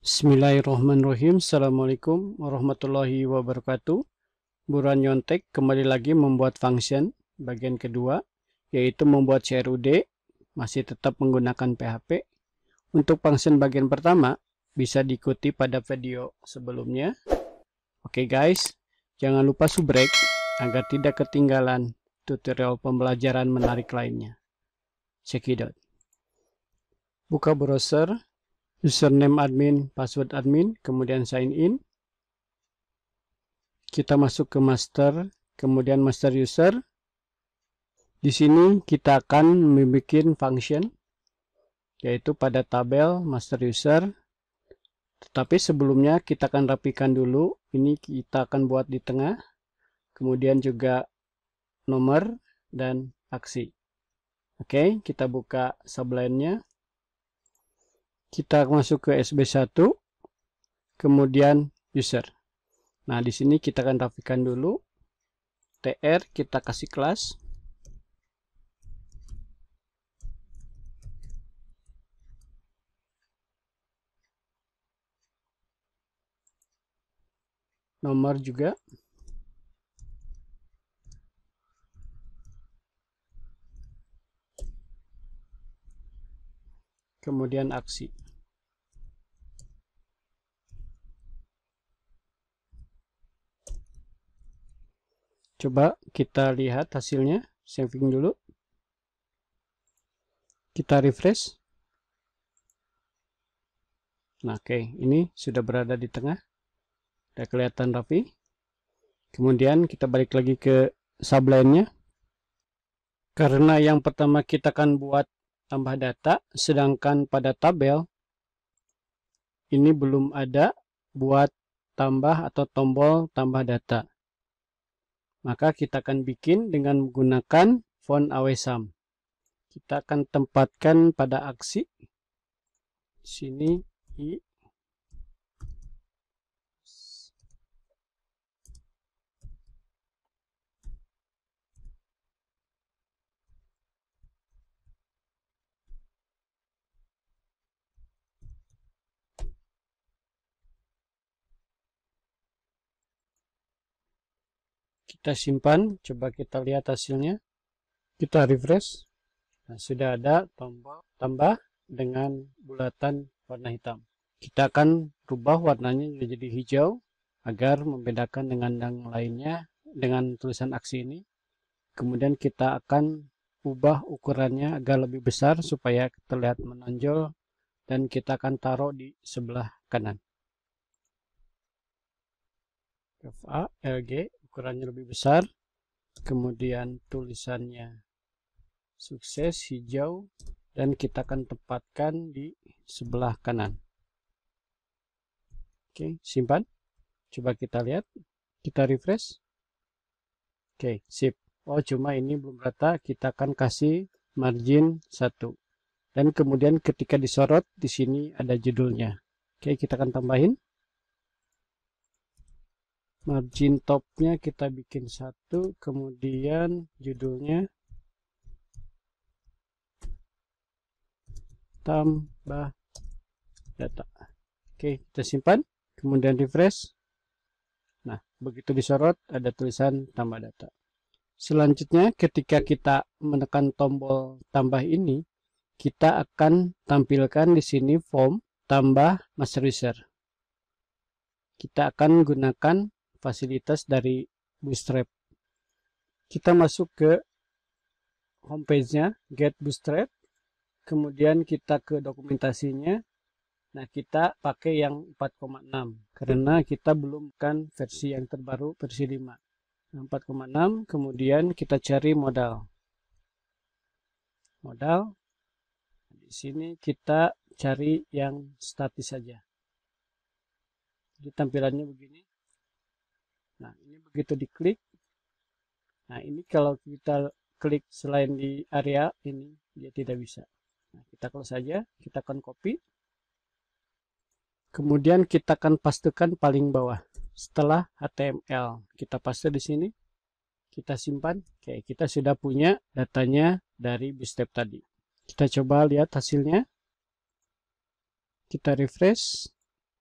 Bismillahirrahmanirrahim. Assalamualaikum warahmatullahi wabarakatuh. Buruan nyontek kembali lagi membuat function bagian kedua, yaitu membuat CRUD, masih tetap menggunakan PHP. Untuk function bagian pertama bisa diikuti pada video sebelumnya. Oke guys, jangan lupa subrek agar tidak ketinggalan tutorial pembelajaran menarik lainnya. Check it out. Buka browser, username admin, password admin, kemudian sign in. Kita masuk ke master, kemudian master user. Di sini kita akan membuat function, yaitu pada tabel master user. Tetapi sebelumnya kita akan rapikan dulu. Ini kita akan buat di tengah, kemudian juga nomor dan aksi. Oke, kita buka subline-nya. Kita masuk ke SB1, kemudian user. Nah, di sini kita akan rapikan dulu. TR kita kasih kelas. Nomor juga. Kemudian aksi. Coba kita lihat hasilnya. Saving dulu. Kita refresh. Nah, oke, ini sudah berada di tengah. Sudah kelihatan rapi. Kemudian kita balik lagi ke subline-nya. Karena yang pertama kita akan buat tambah data, sedangkan pada tabel ini belum ada buat tambah atau tombol tambah data. Maka kita akan bikin dengan menggunakan font awesome. Kita akan tempatkan pada aksi. Sini I. Kita simpan, coba kita lihat hasilnya. Kita refresh. Nah, sudah ada tombol tambah dengan bulatan warna hitam. Kita akan rubah warnanya menjadi hijau agar membedakan dengan yang lainnya dengan tulisan aksi ini. Kemudian kita akan ubah ukurannya agar lebih besar supaya terlihat menonjol, dan kita akan taruh di sebelah kanan. FA LG ukurannya lebih besar, kemudian tulisannya sukses hijau, dan kita akan tempatkan di sebelah kanan. Oke, simpan. Coba kita lihat, kita refresh. Oke, sip. Oh, cuma ini belum rata, kita akan kasih margin 1. Dan kemudian ketika disorot, di sini ada judulnya. Oke, kita akan tambahin. Margin topnya kita bikin 1, kemudian judulnya tambah data. Oke, kita simpan, kemudian refresh. Nah, begitu disorot ada tulisan tambah data. Selanjutnya ketika kita menekan tombol tambah ini, kita akan tampilkan di sini form tambah master user. Kita akan gunakan fasilitas dari Bootstrap. Kita masuk ke homepage-nya, Get Bootstrap. Kemudian kita ke dokumentasinya. Nah, kita pakai yang 4,6 karena kita belum kan versi yang terbaru, versi 5. Nah, 4,6, kemudian kita cari modal. Modal. Di sini kita cari yang statis saja. Jadi tampilannya begini. Nah, ini begitu diklik. Nah, ini kalau kita klik selain di area ini, dia tidak bisa. Nah, kita close saja, kita akan copy. Kemudian kita akan pastekan paling bawah. Setelah HTML, kita paste di sini. Kita simpan. Oke, kita sudah punya datanya dari Bootstrap tadi. Kita coba lihat hasilnya. Kita refresh.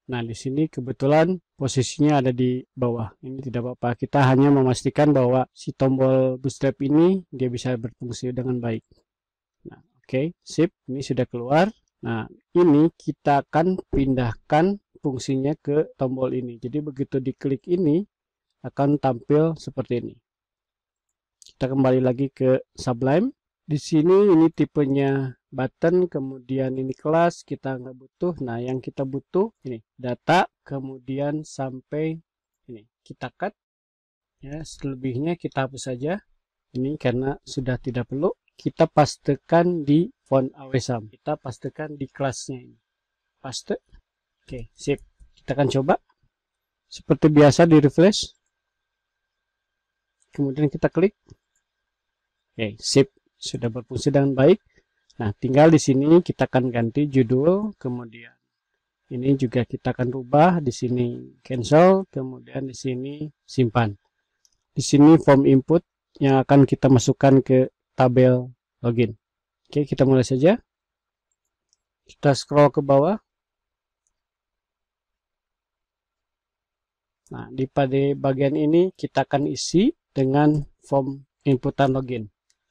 Nah, di sini kebetulan posisinya ada di bawah. Ini tidak apa-apa. Kita hanya memastikan bahwa si tombol bootstrap ini dia bisa berfungsi dengan baik. Nah, oke, sip. Ini sudah keluar. Nah, ini kita akan pindahkan fungsinya ke tombol ini. Jadi begitu diklik ini akan tampil seperti ini. Kita kembali lagi ke Sublime. Di sini ini tipenya button, kemudian ini kelas kita nggak butuh. Nah, yang kita butuh ini data, kemudian sampai ini kita cut. Ya, selebihnya kita hapus saja. Ini karena sudah tidak perlu. Kita pastekan di font awesome. Kita pastekan di kelasnya ini. Paste. Oke, sip. Kita akan coba. Seperti biasa di refresh. Kemudian kita klik. Oke, sip. Sudah berfungsi dengan baik. Nah, tinggal di sini kita akan ganti judul, kemudian ini juga kita akan rubah, di sini cancel, kemudian di sini simpan. Di sini form input yang akan kita masukkan ke tabel login. Oke, kita mulai saja. Kita scroll ke bawah. Nah, pada bagian ini kita akan isi dengan form inputan login.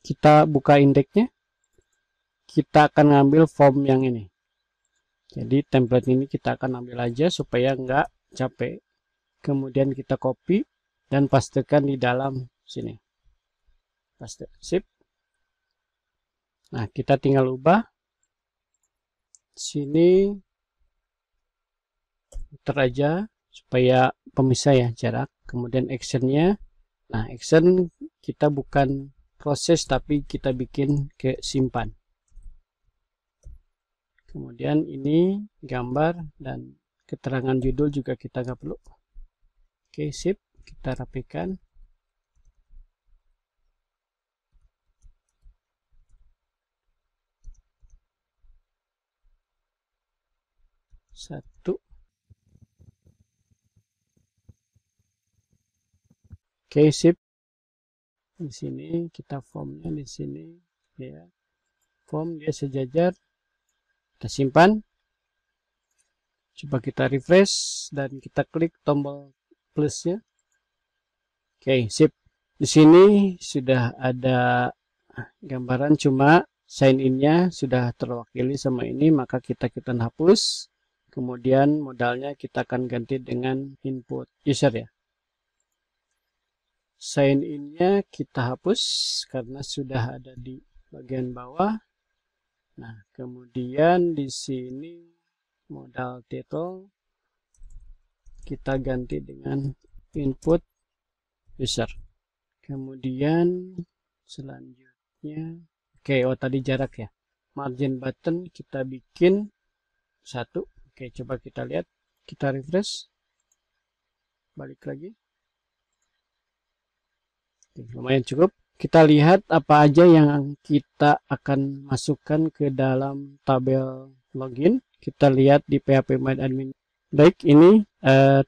Kita buka indeksnya, kita akan ngambil form yang ini. Jadi template ini kita akan ambil aja supaya nggak capek. Kemudian kita copy dan pastekan di dalam sini. Paste, sip. Nah, kita tinggal ubah. Sini putar aja supaya pemisah ya jarak. Kemudian actionnya, nah action kita bukan proses tapi kita bikin ke simpan. Kemudian ini gambar dan keterangan judul juga kita nggak perlu. Oke, sip. Kita rapikan. Satu. Oke, sip. Di sini kita formnya di sini ya. Form dia sejajar. Kita simpan. Coba kita refresh dan kita klik tombol plusnya. Oke, sip. Di sini sudah ada gambaran, cuma sign in-nya sudah terwakili sama ini, maka kita hapus. Kemudian modalnya kita akan ganti dengan input user ya. Sign in-nya kita hapus karena sudah ada di bagian bawah. Nah, kemudian di sini modal title kita ganti dengan input user. Kemudian selanjutnya, oke, oh tadi jarak ya. Margin button kita bikin 1. Oke, coba kita lihat. Kita refresh. Balik lagi. Lumayan cukup. Kita lihat apa aja yang kita akan masukkan ke dalam tabel login. Kita lihat di PHP My Admin. Baik, ini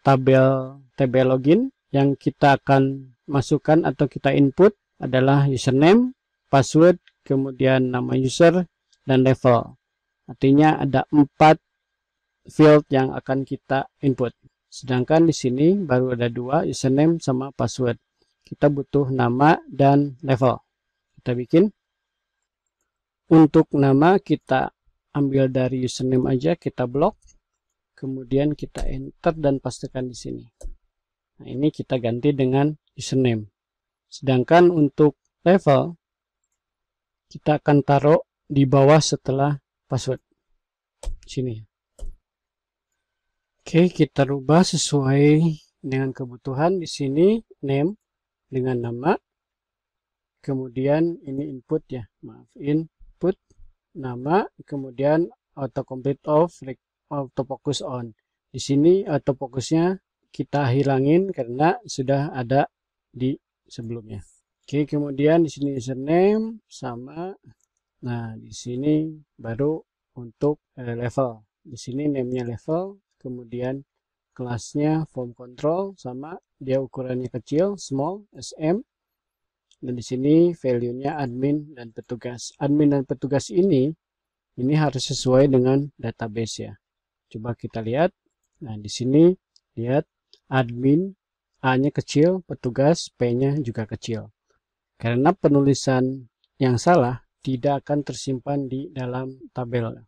tabel login yang kita akan masukkan atau kita input adalah username, password, kemudian nama user, dan level. Artinya ada 4 field yang akan kita input. Sedangkan di sini baru ada 2, username sama password. Kita butuh nama dan level. Kita bikin. Untuk nama kita ambil dari username aja, kita blok. Kemudian kita enter dan pastikan di sini. Nah, ini kita ganti dengan username. Sedangkan untuk level kita akan taruh di bawah setelah password. Sini. Oke, kita rubah sesuai dengan kebutuhan. Di sini name dengan nama, kemudian ini input ya, maaf, input nama, kemudian autocomplete off, autofocus on. Di sini autofocusnya kita hilangin karena sudah ada di sebelumnya. Oke, kemudian di sini username sama, nah di sini baru untuk level. Di sini name-nya level, kemudian kelasnya form control sama dia ukurannya kecil, small, SM. Dan di sini value-nya admin dan petugas. Admin dan petugas ini harus sesuai dengan database ya. Coba kita lihat. Nah, di sini lihat admin A-nya kecil, petugas P-nya juga kecil. Karena penulisan yang salah tidak akan tersimpan di dalam tabel.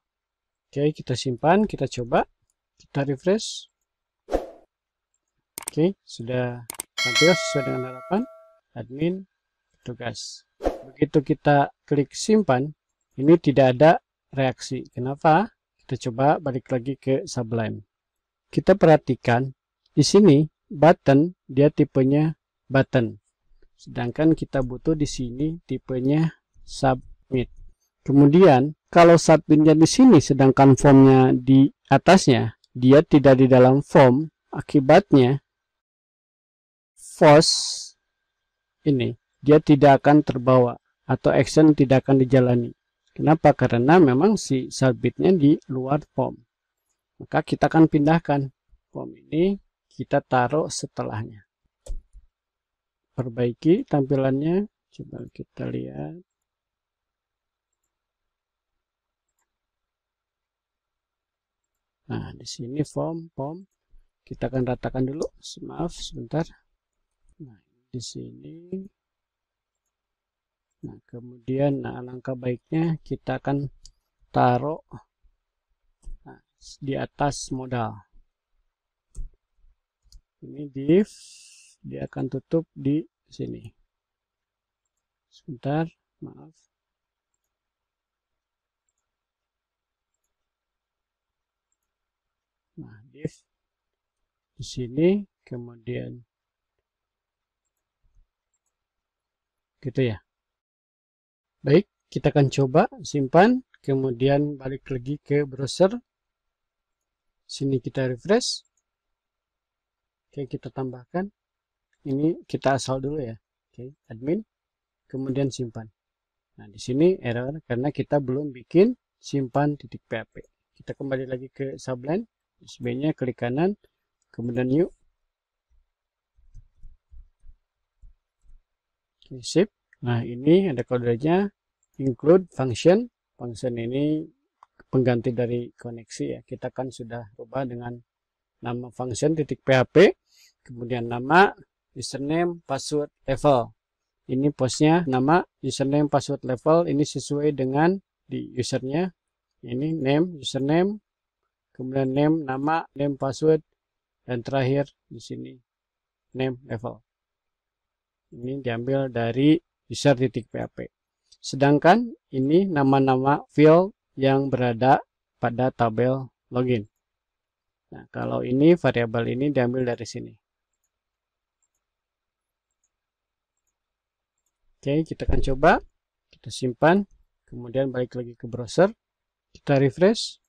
Oke, kita simpan, kita coba, kita refresh. Oke, sudah tampil sesuai dengan harapan. Admin, petugas. Begitu kita klik simpan, ini tidak ada reaksi. Kenapa? Kita coba balik lagi ke Sublime. Kita perhatikan di sini button dia tipenya button. Sedangkan kita butuh di sini tipenya submit. Kemudian kalau submitnya di sini sedangkan formnya di atasnya, dia tidak di dalam form, akibatnya force ini dia tidak akan terbawa atau action tidak akan dijalani. Kenapa? Karena memang si submitnya di luar form. Maka kita akan pindahkan form ini, kita taruh setelahnya. Perbaiki tampilannya, coba kita lihat. Nah, di sini form, kita akan ratakan dulu. Maaf, sebentar. Nah, di sini. Nah, kemudian, alangkah baiknya kita akan taruh di atas modal. Ini div, dia akan tutup di sini. Sebentar, maaf. Nah, div di sini, kemudian gitu ya. Baik, kita akan coba simpan, kemudian balik lagi ke browser. Sini kita refresh. Oke, kita tambahkan. Ini kita asal dulu ya. Oke, admin, kemudian simpan. Nah, di sini error karena kita belum bikin simpan .php. Kita kembali lagi ke Sublime. USB-nya klik kanan, kemudian new. Oke, sip. Nah, ini ada kodenya include function. Function ini pengganti dari koneksi ya. Kita kan sudah rubah dengan nama function.php, kemudian nama, username, password, level. Ini postnya nama, username, password, level. Ini sesuai dengan di usernya. Ini name, username, kemudian name, nama, name, password, dan terakhir di sini name, level. Ini diambil dari user.php. Sedangkan ini nama-nama field yang berada pada tabel login. Nah, kalau ini variabel ini diambil dari sini. Oke, kita akan coba. Kita simpan, kemudian balik lagi ke browser. Kita refresh.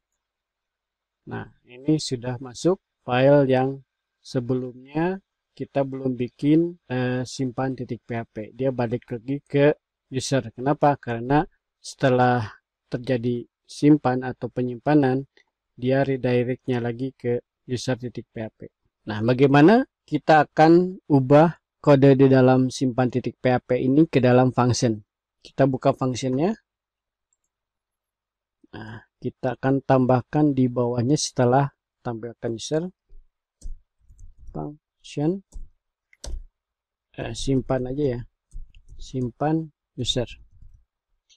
Nah, ini sudah masuk file yang sebelumnya kita belum bikin simpan .php. Dia balik lagi ke user. Kenapa? Karena setelah terjadi simpan atau penyimpanan, dia redirectnya lagi ke user.php. Nah, bagaimana kita akan ubah kode di dalam simpan .php ini ke dalam function? Kita buka functionnya. Nah, kita akan tambahkan di bawahnya setelah tampilkan user function simpan aja ya, simpan user.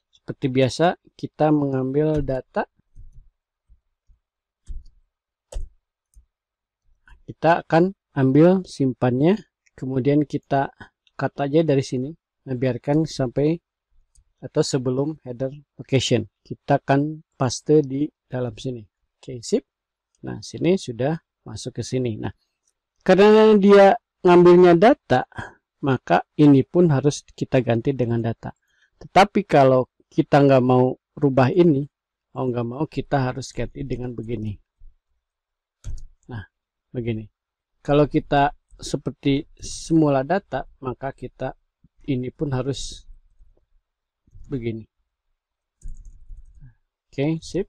Seperti biasa kita mengambil data, kita akan ambil simpannya, kemudian kita cut aja dari sini, biarkan sampai atau sebelum header location. Kita akan paste di dalam sini. Oke, sip. Nah, sini sudah masuk ke sini. Nah, karena dia ngambilnya data, maka ini pun harus kita ganti dengan data. Tetapi kalau kita nggak mau rubah ini, mau nggak mau kita harus ganti dengan begini. Nah, begini. Kalau kita seperti semula data, maka kita ini pun harus begini. Oke, sip.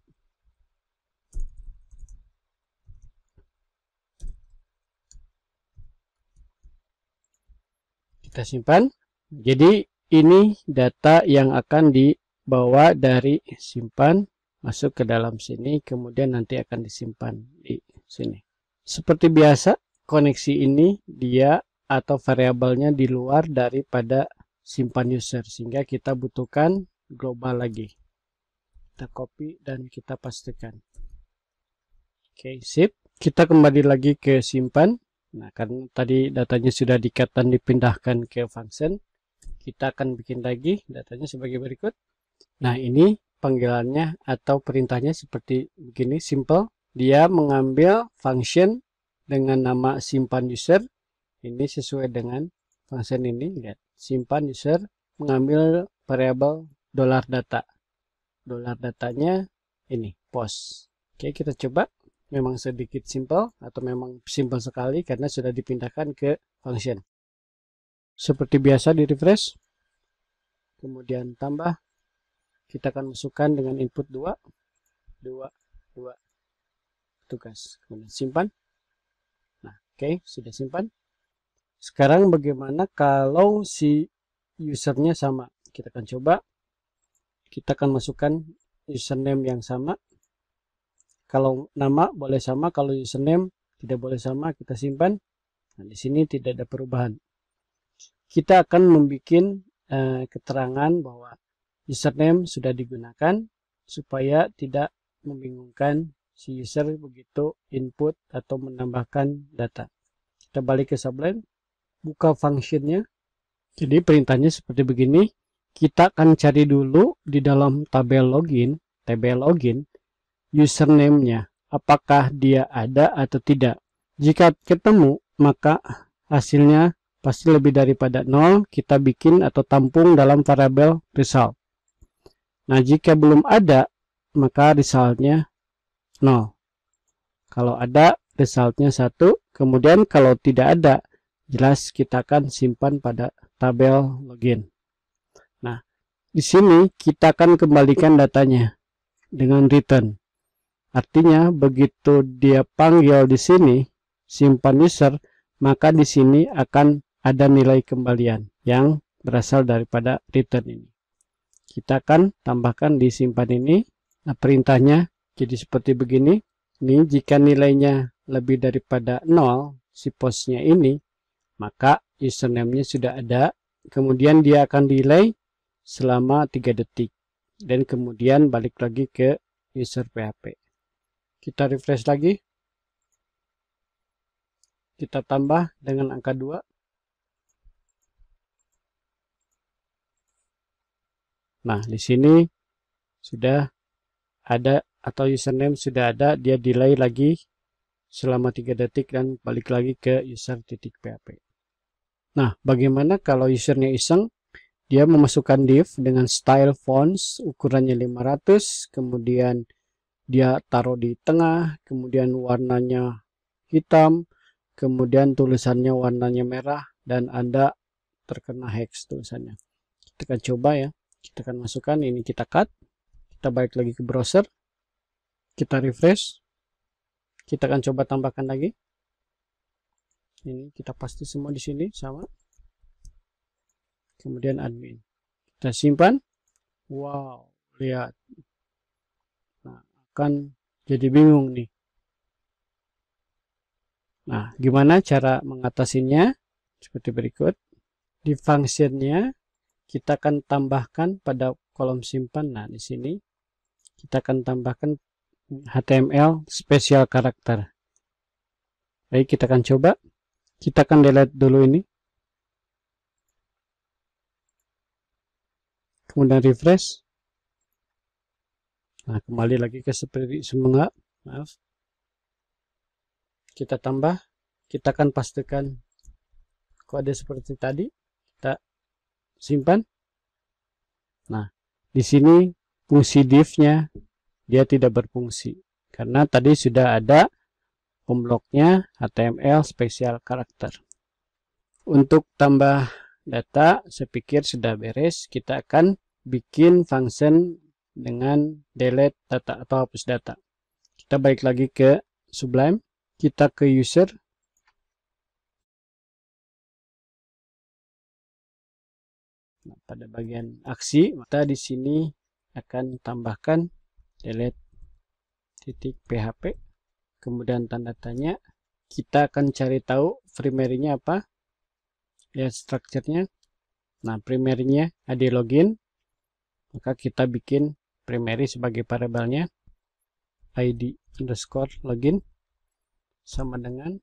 Kita simpan. Jadi ini data yang akan dibawa dari simpan masuk ke dalam sini, kemudian nanti akan disimpan di sini. Seperti biasa, koneksi ini dia atau variabelnya di luar daripada simpan user, sehingga kita butuhkan global lagi. Kita copy dan kita pastikan. Oke, sip. Kita kembali lagi ke simpan. Nah, karena tadi datanya sudah di-cut dan dipindahkan ke function, kita akan bikin lagi datanya sebagai berikut. Nah, ini panggilannya atau perintahnya seperti begini, simple. Dia mengambil function dengan nama simpan user. Ini sesuai dengan function ini. Lihat, simpan user mengambil variabel $data. $datanya ini post. Oke, kita coba. Memang sedikit simple atau memang simple sekali karena sudah dipindahkan ke function. Seperti biasa di refresh. Kemudian tambah. Kita akan masukkan dengan input 2. Tugas. Kemudian simpan. Nah, oke, sudah simpan. Sekarang bagaimana kalau si usernya sama? Kita akan coba. Kita akan masukkan username yang sama. Kalau nama boleh sama, kalau username tidak boleh sama, kita simpan. Nah, di sini tidak ada perubahan. Kita akan membuat keterangan bahwa username sudah digunakan supaya tidak membingungkan si user begitu input atau menambahkan data. Kita balik ke Sublime, buka functionnya. Jadi perintahnya seperti begini. Kita akan cari dulu di dalam tabel login, username-nya, apakah dia ada atau tidak. Jika ketemu, maka hasilnya pasti lebih daripada 0, kita bikin atau tampung dalam variabel result. Nah, jika belum ada, maka resultnya 0. Kalau ada, resultnya 1. Kemudian kalau tidak ada, jelas kita akan simpan pada tabel login. Nah, di sini kita akan kembalikan datanya dengan return. Artinya begitu dia panggil di sini simpan user, maka di sini akan ada nilai kembalian yang berasal daripada return ini. Kita akan tambahkan di simpan ini. Nah, perintahnya jadi seperti begini. Ini jika nilainya lebih daripada 0, si postnya ini, maka username-nya sudah ada. Kemudian dia akan delay selama 3 detik. Dan kemudian balik lagi ke user PHP. Kita refresh lagi. Kita tambah dengan angka 2. Nah, di sini sudah ada atau username sudah ada, dia delay lagi selama 3 detik dan balik lagi ke user.php. Nah, bagaimana kalau usernya iseng? Dia memasukkan div dengan style fonts ukurannya 500, kemudian dia taruh di tengah, kemudian warnanya hitam, kemudian tulisannya warnanya merah, dan Anda terkena hex tulisannya. Kita akan coba ya. Kita akan masukkan, ini kita cut. Kita balik lagi ke browser. Kita refresh. Kita akan coba tambahkan lagi. Ini kita pasti semua di sini sama. Kemudian admin. Kita simpan. Wow, lihat. Nah, akan jadi bingung nih. Nah, gimana cara mengatasinya? Seperti berikut. Di functionnya kita akan tambahkan pada kolom simpan. Nah, di sini kita akan tambahkan HTML special character. Baik, kita akan coba. Kita akan delete dulu ini. Kemudian refresh. Nah, kembali lagi ke seperti semula. Maaf. Kita tambah. Kita akan pastikan kode seperti tadi. Kita simpan. Nah, di sini fungsi div-nya dia tidak berfungsi karena tadi sudah ada pembloknya HTML special character. Untuk tambah data, saya pikir sudah beres. Kita akan bikin function dengan delete data atau hapus data. Kita balik lagi ke Sublime. Kita ke user. Nah, pada bagian aksi, kita di sini akan tambahkan delete.php, kemudian tanda tanya, kita akan cari tahu primary-nya apa. Lihat structure-nya. Nah, primary-nya ID login. Maka kita bikin primary sebagai variabelnya ID underscore login sama dengan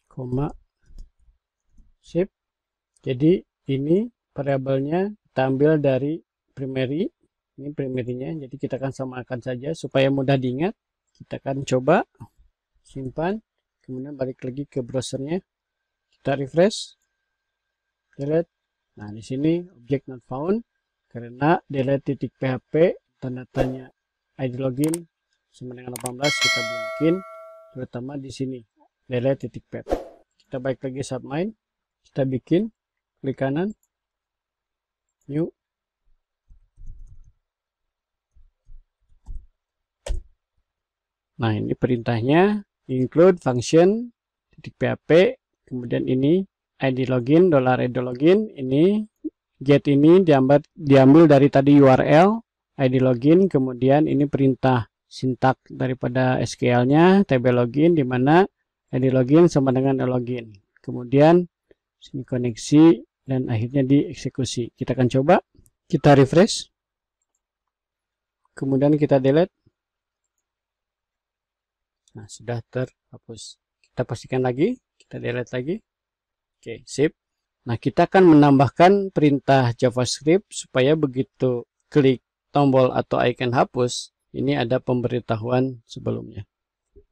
koma sip. Jadi ini variabelnya kita ambil dari primary. Ini primary-nya. Jadi kita akan samakan saja supaya mudah diingat. Kita akan coba simpan, kemudian balik lagi ke browsernya. Kita refresh, delete. Nah, di sini objek not found karena delete.php tanda tanya ID login sama dengan 18 kita belum bikin, terutama di sini delete.php. Kita balik lagi submine, kita bikin, klik kanan, new. Nah, ini perintahnya include function .php, kemudian ini ID login, $id login, ini get ini diambil dari tadi URL ID login, kemudian ini perintah sintak daripada SQL-nya tb login, di mana ID login sama dengan login. Kemudian sini koneksi dan akhirnya dieksekusi. Kita akan coba, kita refresh, kemudian kita delete. Nah, sudah terhapus. Kita pastikan lagi, kita delete lagi. Oke, sip. Nah, kita akan menambahkan perintah JavaScript supaya begitu klik tombol atau icon hapus, ini ada pemberitahuan sebelumnya.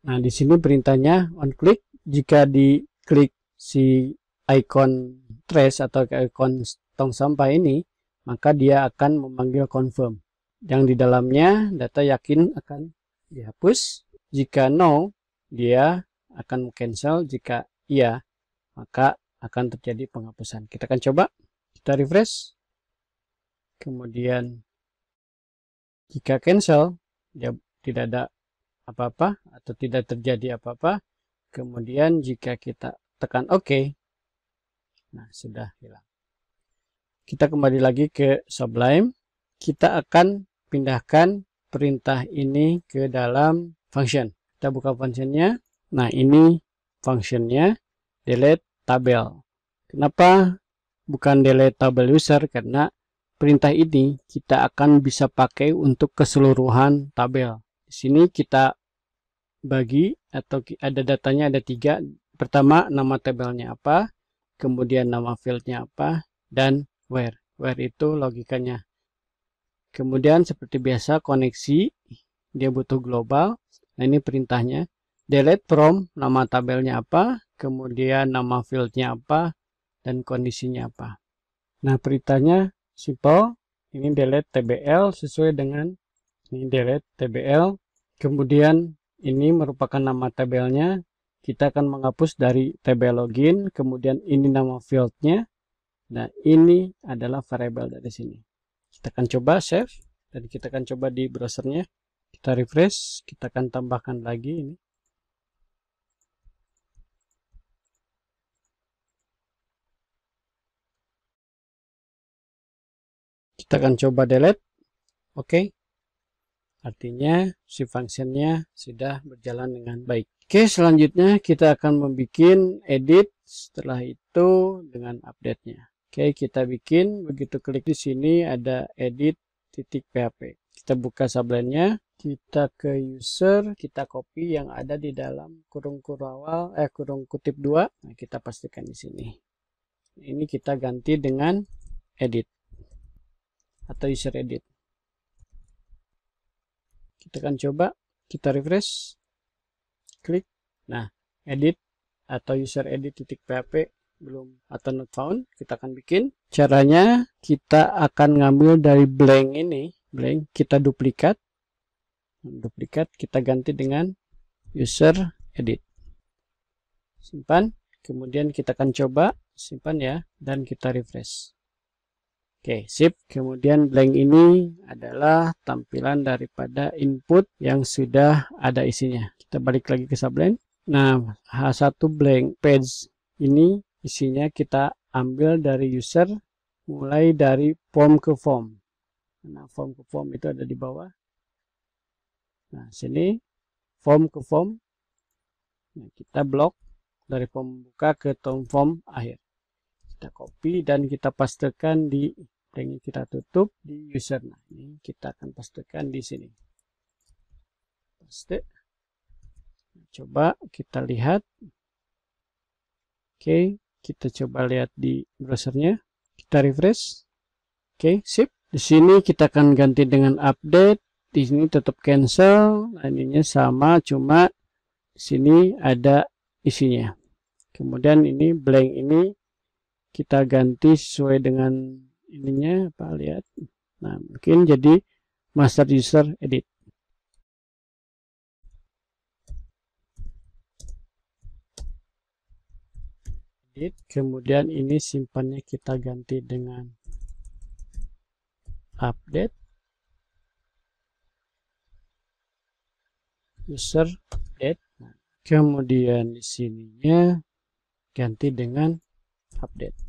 Nah, di sini perintahnya on click. Jika diklik si icon trace atau icon tong sampah ini, maka dia akan memanggil confirm. Yang di dalamnya data yakin akan dihapus. Jika no, dia akan cancel. Jika iya, maka akan terjadi penghapusan. Kita akan coba. Kita refresh. Kemudian jika cancel, dia tidak ada apa-apa atau tidak terjadi apa-apa. Kemudian jika kita tekan OK, nah sudah hilang. Kita kembali lagi ke Sublime. Kita akan pindahkan perintah ini ke dalam function. Kita buka functionnya. Nah, ini functionnya delete tabel. Kenapa bukan delete tabel user? Karena perintah ini kita akan bisa pakai untuk keseluruhan tabel. Di sini kita bagi atau ada datanya ada 3. Pertama, nama tabelnya apa, kemudian nama fieldnya apa, dan where. Where itu logikanya. Kemudian seperti biasa koneksi, dia butuh global. Nah, ini perintahnya. Delete from, nama tabelnya apa, kemudian nama fieldnya apa, dan kondisinya apa. Nah, perintahnya simple. Ini delete tbl sesuai dengan ini delete tbl. Kemudian ini merupakan nama tabelnya. Kita akan menghapus dari tb login. Kemudian ini nama fieldnya. Nah, ini adalah variabel dari sini. Kita akan coba save. Dan kita akan coba di browsernya. Kita refresh, kita akan tambahkan lagi ini. Kita akan coba delete. Oke. Artinya si functionnya sudah berjalan dengan baik. Oke, selanjutnya kita akan membuat edit. Setelah itu dengan update-nya. Oke, kita bikin. Begitu klik di sini ada edit.php. Kita buka Sublime-nya. Kita ke user, kita copy yang ada di dalam kurung kutip 2. Nah, kita pastikan di sini. Ini kita ganti dengan edit atau user edit. Kita akan coba, kita refresh, klik. Nah, edit atau user edit.php belum atau not found. Kita akan bikin. Caranya kita akan ngambil dari blank ini, blank, kita duplikat, kita ganti dengan user edit. Simpan, kemudian kita akan coba, simpan ya, dan kita refresh. Oke, sip. Kemudian blank ini adalah tampilan daripada input yang sudah ada isinya. Kita balik lagi ke Sublime. Nah, H1 blank page ini isinya kita ambil dari user, mulai dari form ke form. Nah, form ke form itu ada di bawah. Nah, sini form ke form. Nah, kita blok dari form buka ke form akhir. Kita copy dan kita pastekan di yang kita tutup di user. Nah, ini kita akan pastekan di sini. Paste. Coba kita lihat. Oke, kita coba lihat di browsernya. Kita refresh. Oke, sip. Di sini kita akan ganti dengan update. Di sini tetap cancel. Nah, ininya sama, cuma di sini ada isinya. Kemudian ini blank ini kita ganti sesuai dengan ininya, apa, lihat. Nah, mungkin jadi master user edit. Kemudian ini simpannya kita ganti dengan update user update. Nah, kemudian di sininya ganti dengan update.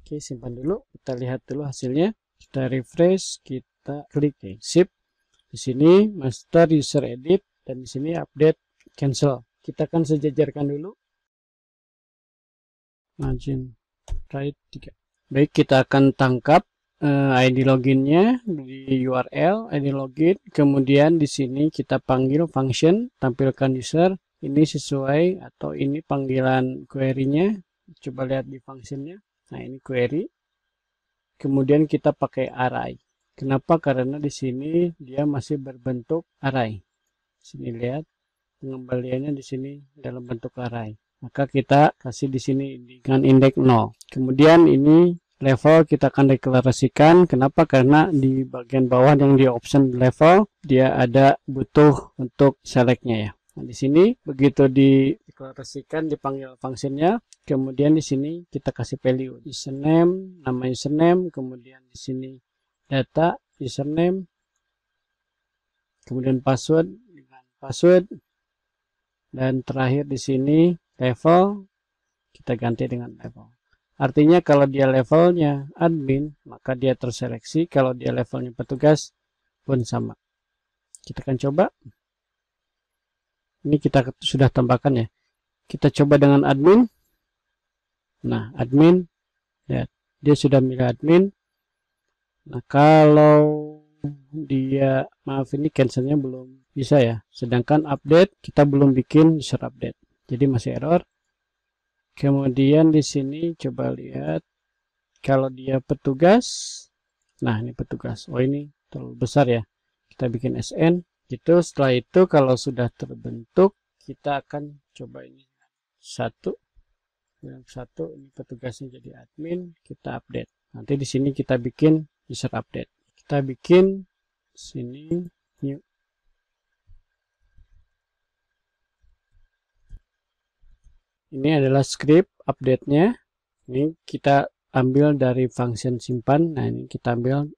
Oke, simpan dulu. Kita lihat dulu hasilnya. Kita refresh, kita klik sip. Di sini master user edit dan di sini update cancel. Kita akan sejajarkan dulu. Margin right 3. Baik, kita akan tangkap ID loginnya di URL ID login. Kemudian di sini kita panggil function, tampilkan user. Ini sesuai atau ini panggilan query-nya. Coba lihat di functionnya. Nah, ini query. Kemudian kita pakai array. Kenapa? Karena di sini dia masih berbentuk array. Sini lihat pengembaliannya di sini dalam bentuk array. Maka kita kasih di sini dengan indeks 0. Kemudian ini level kita akan deklarasikan. Kenapa? Karena di bagian bawah yang di option level dia ada butuh untuk selectnya ya. Nah, di sini begitu dideklarasikan dipanggil fungsinya. Kemudian di sini kita kasih value username, nama username, kemudian di sini data username, kemudian password dengan password, dan terakhir di sini level kita ganti dengan level. Artinya kalau dia levelnya admin maka dia terseleksi, kalau dia levelnya petugas pun sama. Kita akan coba. Ini kita sudah tambahkan ya. Kita coba dengan admin. Nah, admin ya, dia sudah milih admin. Nah, kalau dia maaf ini cancelnya belum bisa ya. Sedangkan update kita belum bikin user update. Jadi masih error. Kemudian di sini coba lihat kalau dia petugas. Nah, ini petugas. Oh, ini terlalu besar ya. Kita bikin SN gitu. Setelah itu kalau sudah terbentuk kita akan coba ini satu ini petugasnya jadi admin, kita update. Nanti di sini kita bikin user update. Kita bikin sini new. Ini adalah script update-nya. Ini kita ambil dari function simpan. Nah, ini kita ambil,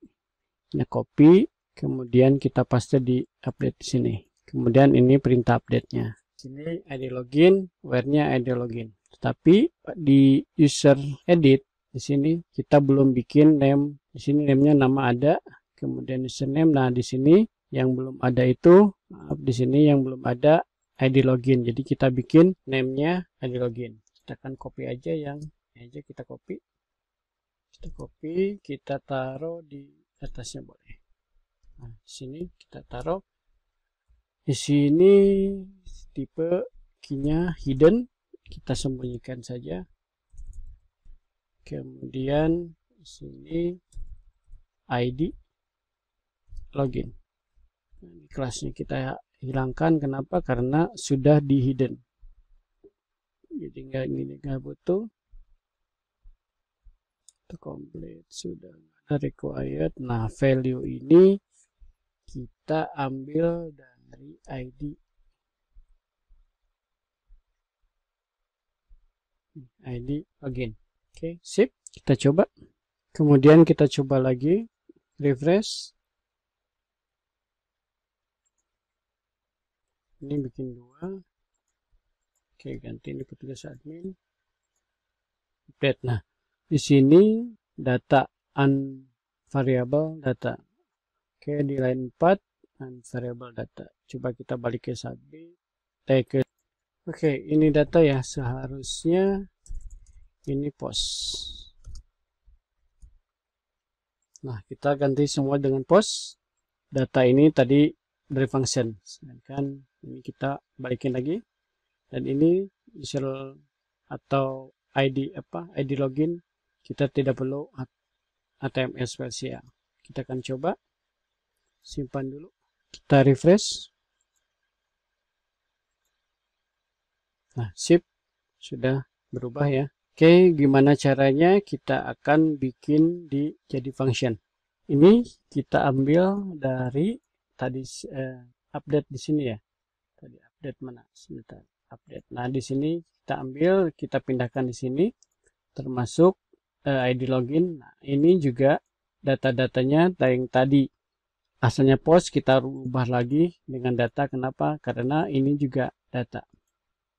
ini copy, kemudian kita paste di update di sini. Kemudian ini perintah update-nya. Sini ID login, where-nya ID login. Tapi di user edit di sini kita belum bikin name. Di sini name-nya nama ada, kemudian username. Nah, di sini yang belum ada itu, di sini yang belum ada ID login. Jadi kita bikin name-nya ID login. Kita akan copy aja yang aja kita copy. Kita taruh di atasnya boleh. Nah, di sini kita taruh. Di sini tipe key-nya hidden, kita sembunyikan saja. Kemudian di sini ID login. Nah, kelasnya kita hilangkan. Kenapa? Karena sudah di hidden. Jadi nggak butuh. Itu complete, sudah ada required. Nah, value ini kita ambil dari ID login. Oke, sip. Kita coba. Kemudian kita coba lagi refresh. Ini bikin 2. Oke, ganti ini petugas admin. Update. Nah, di sini data unvariable data. Oke, di line 4 variable data. Coba kita balik ke submit. Oke, ini data ya, seharusnya ini post. Nah, kita ganti semua dengan post. Data ini tadi dari function, sedangkan ini kita balikin lagi. Dan ini user atau ID ID login kita tidak perlu HTML spesial. Kita akan coba simpan dulu, kita refresh. Nah, sip, sudah berubah ya. Oke, gimana caranya? Kita akan bikin jadi function. Ini kita ambil dari tadi update di sini ya. Tadi update mana? Sebentar. Update. Nah, di sini kita ambil, kita pindahkan di sini, termasuk ID login. Nah, ini juga data-datanya yang tadi asalnya post kita rubah lagi dengan data. Kenapa? Karena ini juga data.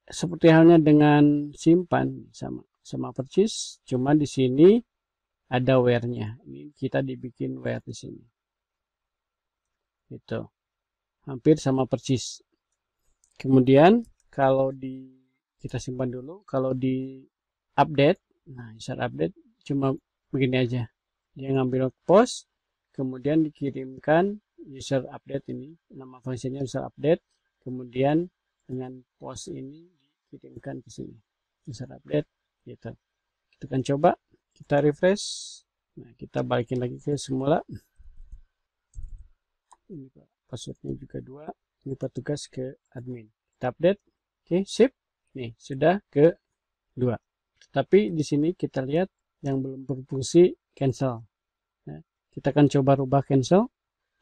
Seperti halnya dengan simpan sama purchase, cuma di sini ada where-nya. Ini kita dibikin where di sini. Itu hampir sama purchase. Kemudian kalau kita simpan dulu, kalau di update, nah user update cuma begini aja. Dia ngambil post, kemudian dikirimkan user update ini, nama fungsinya user update, kemudian dengan post ini dikirimkan ke sini user update gitu. Kita akan coba, kita refresh. Nah, kita balikin lagi ke semula. Ini passwordnya juga 2. Ini petugas ke admin. Kita update. Oke, sip. Nih, sudah ke 2. Tapi di sini kita lihat yang belum berfungsi cancel. Nah, kita akan coba rubah cancel.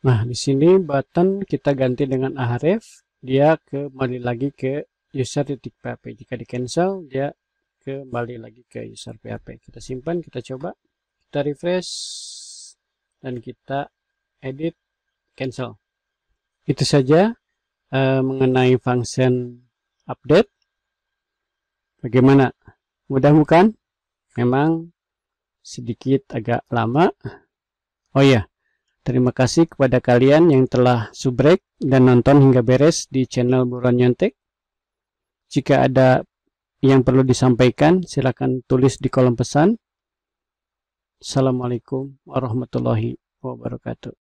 Nah, di sini button kita ganti dengan ahref. Dia kembali lagi ke user.php. Jika di cancel, dia kembali lagi ke user PHP. Kita simpan, kita coba, kita refresh, dan kita edit, cancel. Itu saja mengenai function update. Bagaimana? Mudah bukan? Memang sedikit agak lama. Oh ya, terima kasih kepada kalian yang telah subrek dan nonton hingga beres di channel Buruan Nyontek. Jika ada yang perlu disampaikan, silakan tulis di kolom pesan. Assalamualaikum warahmatullahi wabarakatuh.